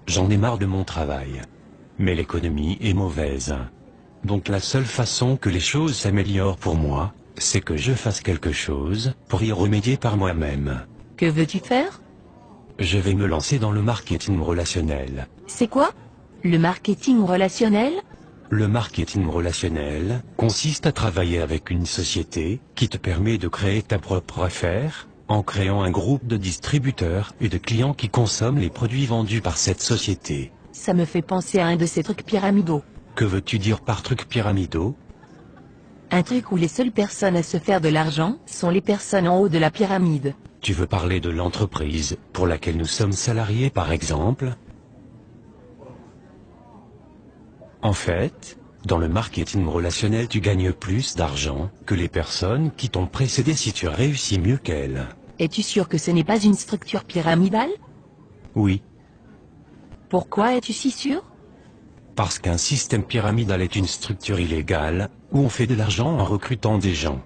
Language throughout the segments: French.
J'en ai marre de mon travail. Mais l'économie est mauvaise. Donc la seule façon que les choses s'améliorent pour moi, c'est que je fasse quelque chose pour y remédier par moi-même. Que veux-tu faire? Je vais me lancer dans le marketing relationnel. C'est quoi? Le marketing relationnel? Le marketing relationnel consiste à travailler avec une société qui te permet de créer ta propre affaire, en créant un groupe de distributeurs et de clients qui consomment les produits vendus par cette société. Ça me fait penser à un de ces trucs pyramidaux. Que veux-tu dire par trucs pyramidaux? Un truc où les seules personnes à se faire de l'argent sont les personnes en haut de la pyramide. Tu veux parler de l'entreprise pour laquelle nous sommes salariés par exemple? En fait, dans le marketing relationnel tu gagnes plus d'argent que les personnes qui t'ont précédé si tu réussis mieux qu'elles. Es-tu sûr que ce n'est pas une structure pyramidale? Oui, Pourquoi es-tu si sûr? parce qu'un système pyramidal est une structure illégale, où on fait de l'argent en recrutant des gens.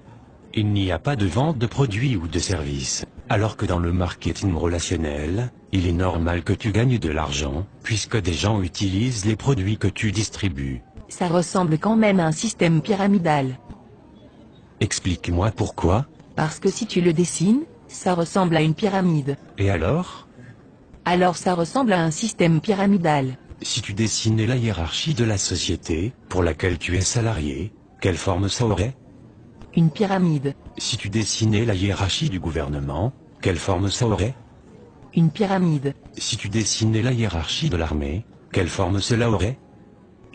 Il n'y a pas de vente de produits ou de services, alors que dans le marketing relationnel, il est normal que tu gagnes de l'argent, puisque des gens utilisent les produits que tu distribues. Ça ressemble quand même à un système pyramidal. Explique-moi pourquoi, Parce que si tu le dessines, ça ressemble à une pyramide. et alors? Alors ça ressemble à un système pyramidal. Si tu dessinais la hiérarchie de la société, pour laquelle tu es salarié, quelle forme ça aurait? Une pyramide. Si tu dessinais la hiérarchie du gouvernement, quelle forme ça aurait? Une pyramide. Si tu dessinais la hiérarchie de l'armée, quelle forme cela aurait?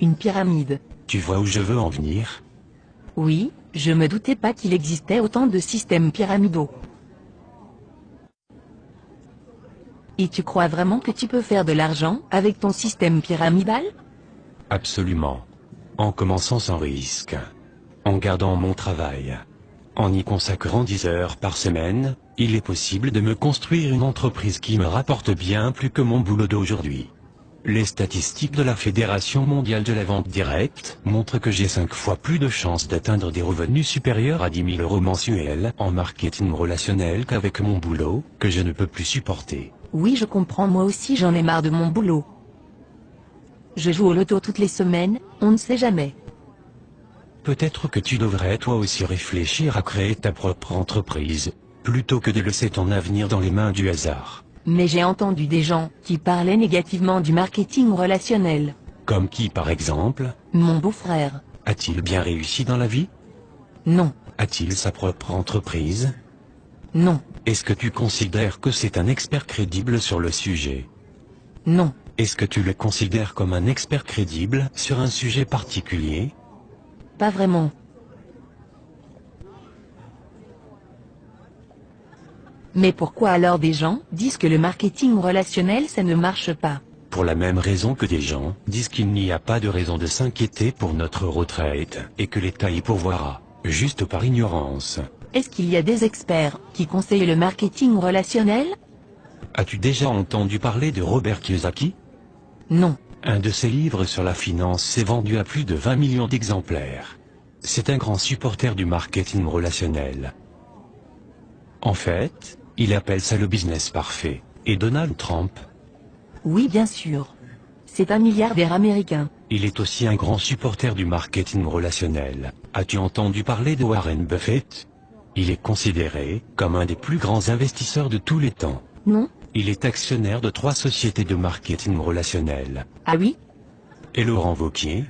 Une pyramide. Tu vois où je veux en venir? Oui, je me doutais pas qu'il existait autant de systèmes pyramidaux. Et tu crois vraiment que tu peux faire de l'argent avec ton système pyramidal? Absolument. En commençant sans risque. En gardant mon travail. En y consacrant 10 heures par semaine, il est possible de me construire une entreprise qui me rapporte bien plus que mon boulot d'aujourd'hui. Les statistiques de la Fédération mondiale de la vente directe montrent que j'ai 5 fois plus de chances d'atteindre des revenus supérieurs à 10 000 € mensuels en marketing relationnel qu'avec mon boulot, que je ne peux plus supporter. Oui, je comprends, moi aussi j'en ai marre de mon boulot. Je joue au loto toutes les semaines, on ne sait jamais. Peut-être que tu devrais toi aussi réfléchir à créer ta propre entreprise, plutôt que de laisser ton avenir dans les mains du hasard. Mais j'ai entendu des gens qui parlaient négativement du marketing relationnel. Comme qui par exemple? Mon beau-frère. A-t-il bien réussi dans la vie? Non, A-t-il sa propre entreprise? non, Est-ce que tu considères que c'est un expert crédible sur le sujet? non, Est-ce que tu le considères comme un expert crédible sur un sujet particulier? pas vraiment. Mais pourquoi alors des gens disent que le marketing relationnel ça ne marche pas? Pour la même raison que des gens disent qu'il n'y a pas de raison de s'inquiéter pour notre retraite, et que l'État y pourvoira, juste par ignorance. Est-ce qu'il y a des experts qui conseillent le marketing relationnel? As-tu déjà entendu parler de Robert Kiyosaki? Non. Un de ses livres sur la finance s'est vendu à plus de 20 millions d'exemplaires. C'est un grand supporter du marketing relationnel. En fait, il appelle ça le business parfait. Et Donald Trump? Oui, bien sûr. C'est un milliardaire américain. Il est aussi un grand supporter du marketing relationnel. As-tu entendu parler de Warren Buffett? Il est considéré comme un des plus grands investisseurs de tous les temps. Non? Il est actionnaire de 3 sociétés de marketing relationnel. Ah oui? Et Laurent Wauquiez?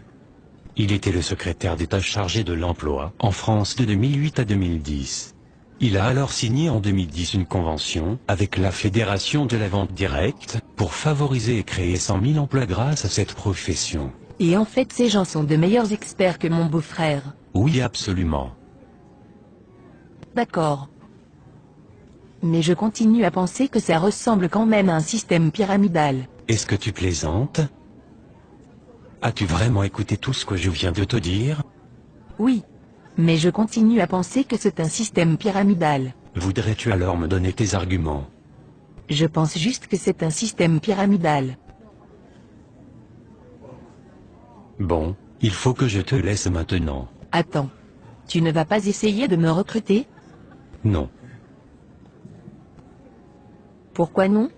Il était le secrétaire d'État chargé de l'emploi en France de 2008 à 2010. Il a alors signé en 2010 une convention avec la Fédération de la vente directe pour favoriser et créer 100 000 emplois grâce à cette profession. Et en fait ces gens sont de meilleurs experts que mon beau-frère. Oui, absolument. D'accord. Mais je continue à penser que ça ressemble quand même à un système pyramidal. Est-ce que tu plaisantes? As-tu vraiment écouté tout ce que je viens de te dire? Oui. Mais je continue à penser que c'est un système pyramidal. Voudrais-tu alors me donner tes arguments? Je pense juste que c'est un système pyramidal. Bon, il faut que je te laisse maintenant. Attends. Tu ne vas pas essayer de me recruter? Non. Pourquoi non?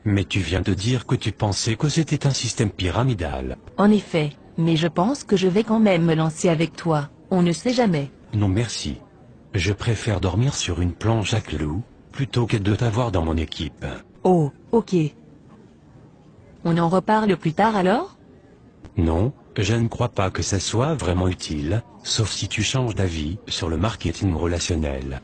Mais tu viens de dire que tu pensais que c'était un système pyramidal. En effet, mais je pense que je vais quand même me lancer avec toi, on ne sait jamais. Non merci. Je préfère dormir sur une planche à clous, plutôt que de t'avoir dans mon équipe. Oh, ok. On en reparle plus tard alors? Non, je ne crois pas que ça soit vraiment utile, sauf si tu changes d'avis sur le marketing relationnel.